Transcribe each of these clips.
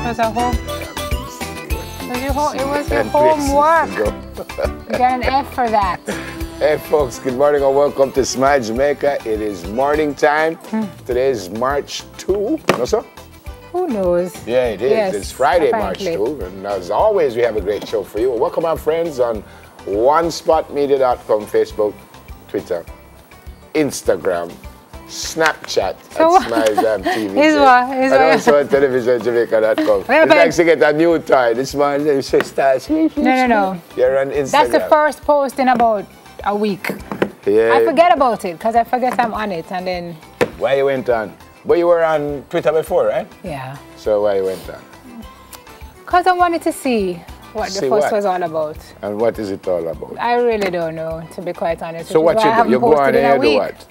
was a home. It was your homework. You got an F for that. Hey folks, good morning and welcome to Smile Jamaica. It is morning time. Today is March 2. No, sir? Who knows? Yeah, it is. Yes, it's Friday, apparently. March 2. And as always, we have a great show for you. Welcome our friends on OneSpotMedia.com, Facebook, Twitter, Instagram, Snapchat at Smile Jam TV. And also on TelevisionJamaica.com. It's like to get a new toy. This morning you say, No. You're on Instagram. That's the first post in about a week. Yeah. I forget about it because I forget I'm on it and then... Why you went on? But you were on Twitter before, right? Yeah. So why you went on? Because I wanted to see what the post was all about. And what is it all about? I really don't know, to be quite honest. So what you do? You go on and you do what?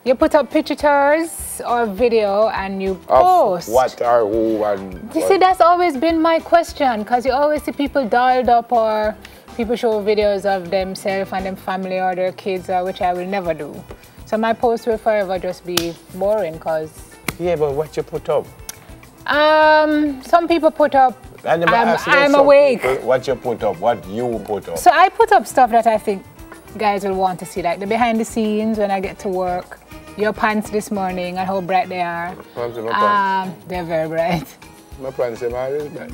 You put up pictures or video and you post. Of what or who and You see, that's always been my question because you always see people dialed up or people show videos of themselves and their family or their kids, which I will never do. So my post will forever just be boring because... Yeah, but what you put up? Some people put up, I'm awake. What you put up? What you put up? So I put up stuff that I think guys will want to see, like the behind the scenes when I get to work. Your pants this morning and how bright they are. My pants. They're very bright. My pants are always bright.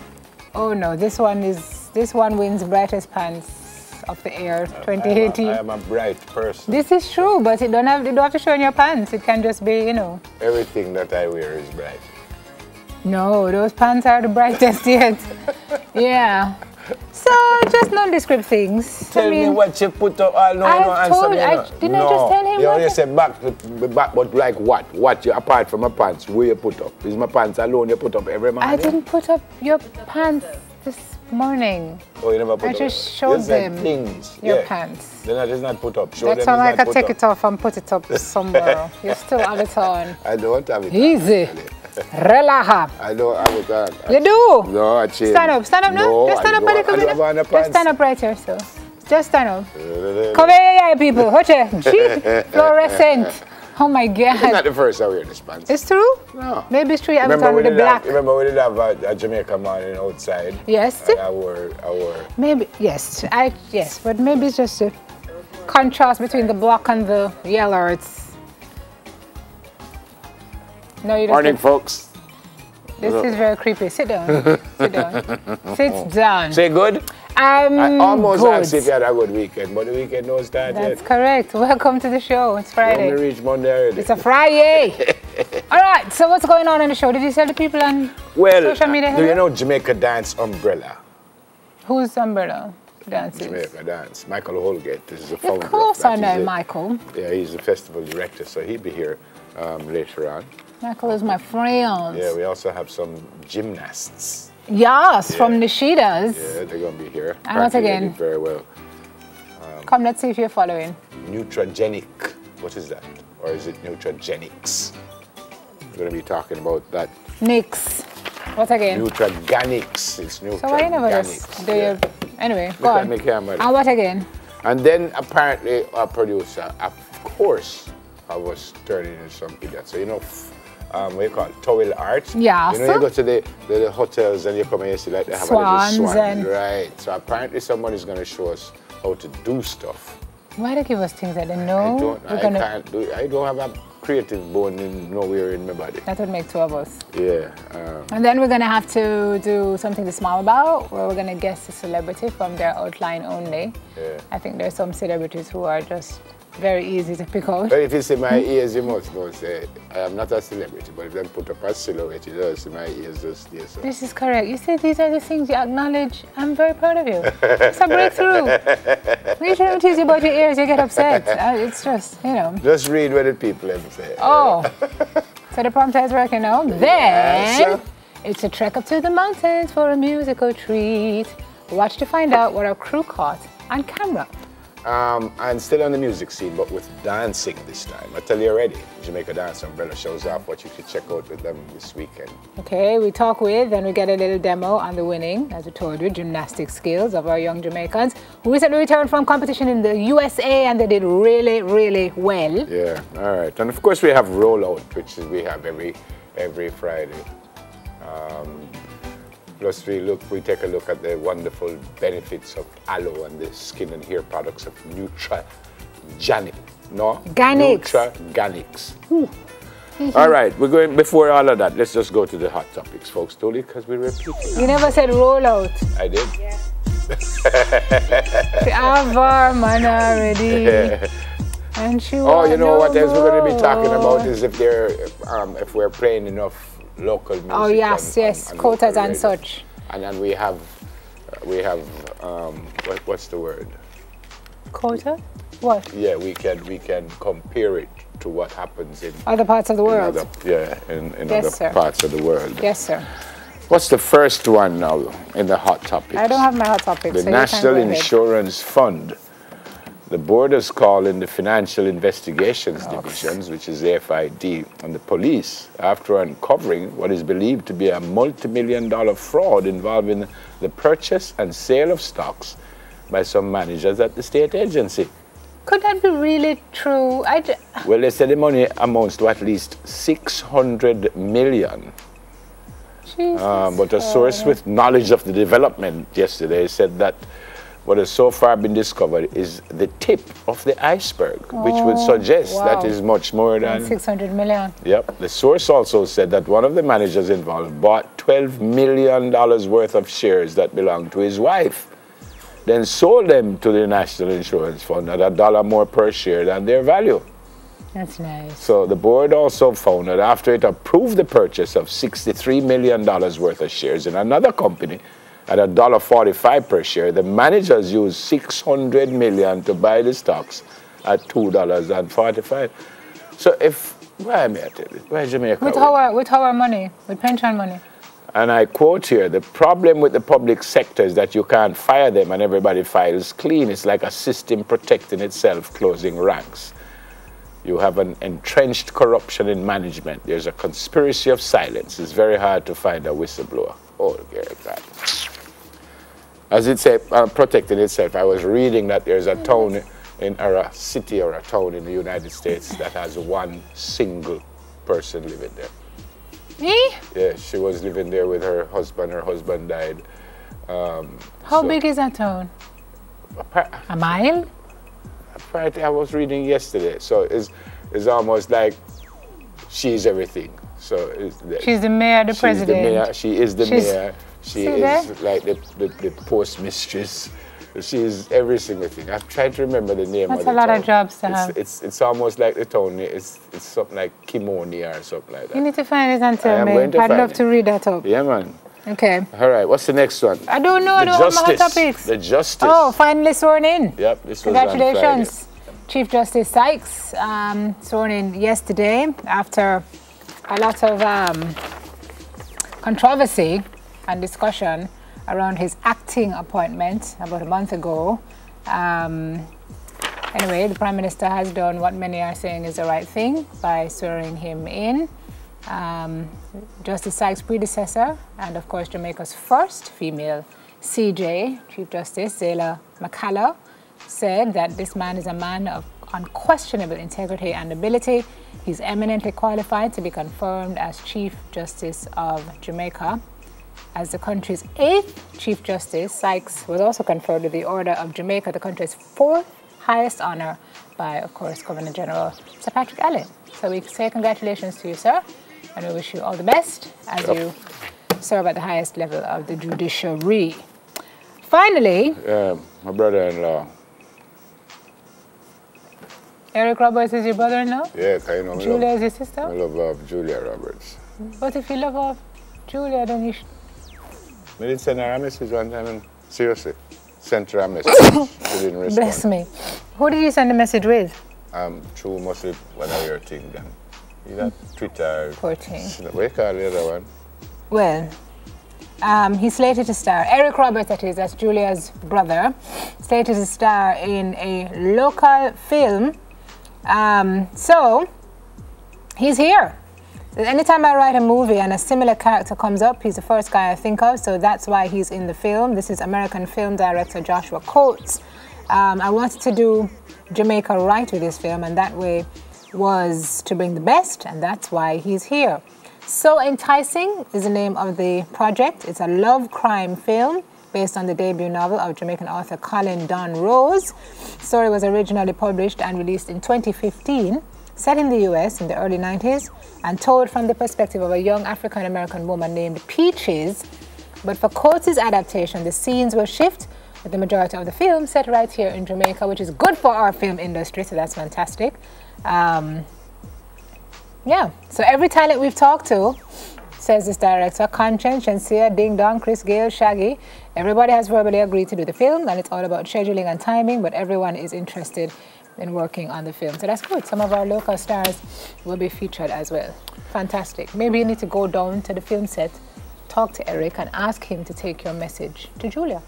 Oh no, this one wins brightest pants of the year 2018. I am a bright person. This is true, but you don't have to show in your pants. It can just be, you know. Everything that I wear is bright. No, those pants are the brightest yet. Yeah. So, just nondescript things. Tell me what you put up. Didn't I just tell him? You only said back, but like what? What you, apart from my pants, where you put up? Is my pants alone you put up every morning? I didn't put up your pants this morning. Oh, you never put up? I just showed them things. your pants. Then I just not put up. Show Next them time I can take it off and put it up somewhere. You still have it on. I don't have it Easy. Relaxa. I don't have it on. You do? No, I changed. Stand up now. No, just stand up a little bit. Just stand up right here, so. Just stand up. Come here, people. Watch it. Fluorescent. Oh my God. It's not the first I wear this pants. It's true? No. Maybe it's true. I have it on with the black. Remember we did have a Jamaica morning outside? Yes. And I wore. Maybe, yes. Yes, but maybe it's just a contrast between the black and the yellow. It's... No, you don't. Morning, folks. This is very creepy. Sit down. Sit down. Sit down. Say good? I almost good. asked if you had a good weekend, but the weekend don't start yet. That's correct. Welcome to the show. It's Friday. We reach Monday already. It's a Friday. All right. So what's going on the show? Did you tell the people on social media? Do you know Jamaica Dance Umbrella? Who's Umbrella Dances? Jamaica Dance. Michael Holgate is the founder. Of course I know Michael. Yeah, he's the festival director, so he'll be here later on. Michael is my friend. Yeah, we also have some gymnasts. Yes, from Nishidas. Yeah, they're going to be here. And what again? They did very well. Come, let's see if you're following. Nutragenic. What is that? Or is it Nutragenics? We're going to be talking about that. Nix. What again? Nutraganics. It's Nutragenics. So why you never just do your... Anyway, go on. And what again? And then apparently our producer, of course, I was turning into some idiot. So you know, what you call it, towel art. Yeah. You know, you go to the hotels and you come and you see like they have swans a little swan. and... Right. So apparently someone is going to show us how to do stuff. Why they give us things that they know? I can't do it. I don't have a creative bone nowhere in my body. That would make two of us. Yeah. And then we're going to have to do something to smile about, where we're going to guess a celebrity from their outline only. Yeah. I think there's some celebrities who are just very easy to pick out. But if you see my ears, you must know, say, I am not a celebrity, but if they put up a silhouette, you know, see my ears just there. So. This is correct. You see, these are the things you acknowledge. I'm very proud of you. It's a breakthrough. When you try to tease you about your ears, you get upset. It's just, you know. Just read what the people have say. Oh. So the prompter is working now. Then, yes, it's a trek up to the mountains for a musical treat. Watch to find out what our crew caught on camera. And still on the music scene, but with dancing this time. I tell you already, Jamaica Dance Umbrella shows off what you should check out with them this weekend. Okay, we talk with and we get a little demo on the winning, as we told you, gymnastic skills of our young Jamaicans who recently returned from competition in the USA and they did really, really well. Yeah, all right. And of course we have Rollout, which we have every Friday. Plus we take a look at the wonderful benefits of aloe and the skin and hair products of Nutraganics. All right, we're going, before all of that, let's just go to the hot topics, folks, Tuli, because we're repeating. You never said roll out. I did? Yeah. She have our man already. And she you know what else we're going to be talking about is if we're playing enough local music. Oh yes, on quotas and such. And then we have what's the word? Quota? What? Yeah, we can compare it to what happens in other parts of the world. In other parts of the world. Yes, sir. What's the first one now in the hot topics? I don't have my hot topics. The National Insurance Fund. The board has called in the Financial Investigations Divisions, which is the FID, and the police after uncovering what is believed to be a multi-million-dollar fraud involving the purchase and sale of stocks by some managers at the state agency. Could that be really true? Well, they said the money amounts to at least 600 million. But a source with knowledge of the development yesterday said that what has so far been discovered is the tip of the iceberg, which would suggest that is much more than 600 million. Yep. The source also said that one of the managers involved bought $12 million worth of shares that belonged to his wife, then sold them to the National Insurance Fund at $1 more per share than their value. That's nice. So the board also found that after it approved the purchase of $63 million worth of shares in another company at $1.45 per share, the managers used $600 million to buy the stocks at $2.45. So where Jamaica? With our money, with pension money. And I quote here, the problem with the public sector is that you can't fire them and everybody files clean. It's like a system protecting itself, closing ranks. You have an entrenched corruption in management. There's a conspiracy of silence. It's very hard to find a whistleblower. Oh, God. As it said, protecting itself, I was reading that there's a town or a city or a town in the United States that has one single person living there. Me? Yeah, she was living there with her husband. Her husband died. How big is that town? A mile? Apparently, I was reading yesterday. So it's almost like she's everything. So she's the mayor, the president. She is the mayor. She is like the postmistress. She is every single thing. I'm trying to remember the name of the town. That's a lot of jobs to have. It's almost like the town. It's something like Kimonia or something like that. You need to find it and tell me. I'd love to read that up. Yeah, man. Okay. All right. What's the next one? I don't know. I don't have my hot topics. The justice. Oh, finally sworn in. Yep. This Congratulations, was on Friday. Chief Justice Sykes, sworn in yesterday after a lot of controversy and discussion around his acting appointment about a month ago. Anyway, the Prime Minister has done what many are saying is the right thing by swearing him in. Justice Sykes' predecessor, and of course Jamaica's first female CJ, Chief Justice Zayla McCalla, said that this man is a man of unquestionable integrity and ability. He's eminently qualified to be confirmed as Chief Justice of Jamaica. As the country's 8th Chief Justice, Sykes was also conferred with the Order of Jamaica, the country's 4th highest honor by, of course, Governor General Sir Patrick Allen. So we say congratulations to you, sir, and we wish you all the best as you serve at the highest level of the judiciary. Finally, my brother-in-law. Eric Roberts is your brother-in-law? Yeah, I know. Julia is your sister? I love Julia Roberts. But if you love Julia, then you should... I did send her a message one time, and seriously, sent her a message. She didn't respond. Bless me. Who did you send the message with? Through mostly one of your things, then. You got Twitter. Poor thing. What do you call the other one? Well, he's slated to star. Eric Roberts, that's Julia's brother, slated to star in a local film. So, he's here. Anytime I write a movie and a similar character comes up, he's the first guy I think of, so that's why he's in the film. This is American film director Joshua Coates. I wanted to do Jamaica right with this film, and that way was to bring the best, and that's why he's here. So Enticing is the name of the project. It's a love crime film based on the debut novel of Jamaican author Colin Don Rose. The story was originally published and released in 2015, set in the US in the early 90s, and told from the perspective of a young African-American woman named Peaches. But for Coates' adaptation, the scenes will shift, with the majority of the film set right here in Jamaica, which is good for our film industry, so that's fantastic. Yeah, so every talent we've talked to, says this director, Conscience, Shenseea, Ding Dong, Chris Gale, Shaggy, everybody has verbally agreed to do the film, and it's all about scheduling and timing, but everyone is interested in working on the film. So that's good. Some of our local stars will be featured as well. Fantastic. Maybe you need to go down to the film set, talk to Eric, and ask him to take your message to Julia.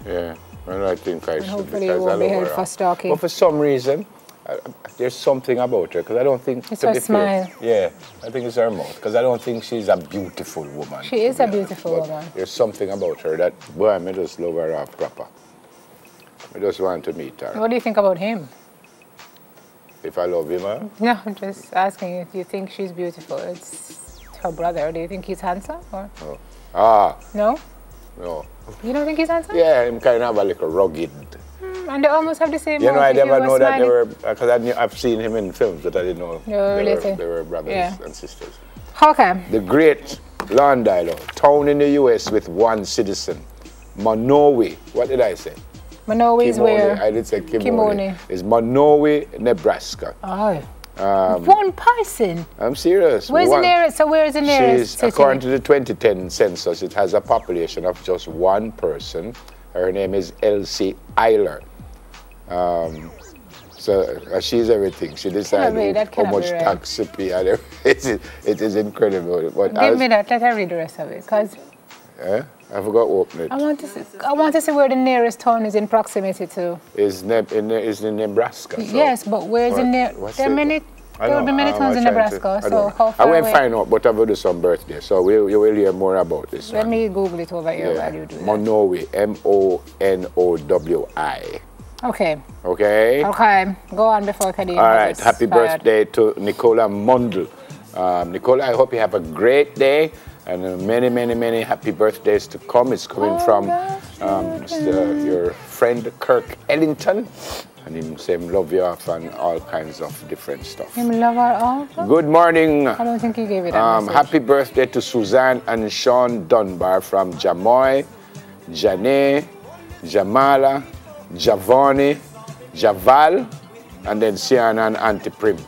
Yeah, well, I think I should. Hopefully you won't be held for stalking. But for some reason, there's something about her, because I don't think... It's her smile. Yeah, I think it's her mouth, because I don't think she's a beautiful woman. She is a beautiful woman. There's something about her that, boy, I just love her off proper. I just want to meet her. What do you think about him? If I love him, huh? No, I'm just asking if you think she's beautiful. It's her brother. Do you think he's handsome? Or? Oh. Ah. No? No. You don't think he's handsome? Yeah, him kind of a little rugged. And they almost have the same You know, I never know that smiling. they were, because I've seen him in films, but I didn't know they were brothers and sisters. Okay. The great Londilo, town in the US with one citizen. Monowi, what did I say? Monowi is where? I did say Kimoni. Kimoni. It's Monowi, Nebraska. Oh. One person? I'm serious. Where's the nearest? So where is the nearest city? According to the 2010 census, it has a population of just one person. Her name is Elsie Eiler. So she's everything. She decided how much tax to pay. And it is incredible. But give me that. Let her read the rest of it. Cause I forgot to open it. I want to see where the nearest town is in proximity to. Is in Nebraska. So yes, but where's the nearest? There will be many towns in Nebraska. So how far I won't away? find out, but I will do some birthday. So you will hear more about this. Let me Google it over here while you do that. Monowi, Monowi. Okay. Okay? Okay. Go on before Kadeem. All right. Happy birthday to Nicola Mundle. Nicola, I hope you have a great day and many, many, many happy birthdays to come. It's coming from your friend Kirk Ellington. And him say love you off and all kinds of different stuff. Him love her off? Good morning. I don't think he gave it that message. Happy birthday to Suzanne and Sean Dunbar from Jamoy, Janae, Jamala, Javoni, Javal, and then Sienna and Auntie Prim.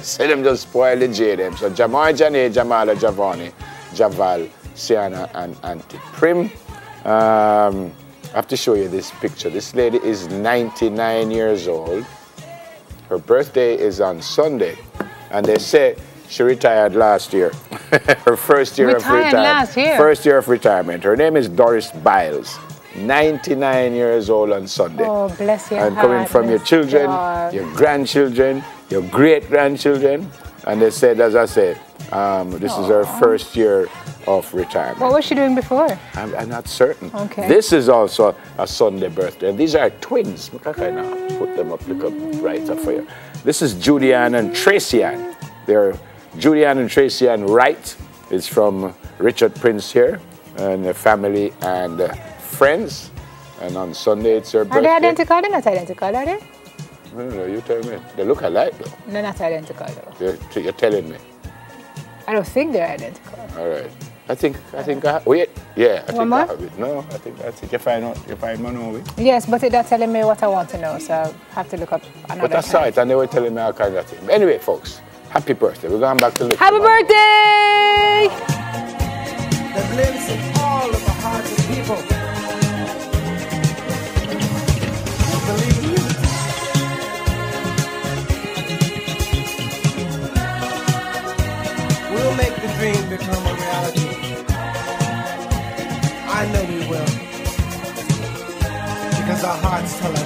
Say them just spoil the J them. So Jamoy, Janae, Jamala, Javoni, Javal, Sienna and Auntie Prim. I have to show you this picture. This lady is 99 years old. Her birthday is on Sunday. And they say she retired last year. Her first year of retirement. Last year? First year of retirement. Her name is Doris Biles. 99 years old on Sunday. Oh, bless your and heart. coming from your children, your grandchildren, your great-grandchildren. And they said, as I said, this is her first year of retirement. What was she doing before? I'm not certain. Okay. This is also a Sunday birthday. And these are twins. I kind of put them up, look up right up for you. This is Judy-Ann and Tracy-Ann. They're Judy-Ann and Tracy-Ann Wright. It's from Richard Prince here and the family and friends. And on Sunday it's her birthday. Are they identical? They're not identical, are they? No, you tell me. They look alike though. They're not identical though. You're telling me. I don't think they're identical. All right. I think wait. Yeah, I One think more? I have it. No, I think that's it. You find Monowi? Yes, but they're telling me what I want to know, so I have to look up another But I saw it and they were telling me all kinds of things. Anyway, folks, happy birthday. We're going back to look. Happy birthday! That lives in all of the hearts of people. Believe you. We'll make the dream become a reality. I know we will. Because our hearts tell us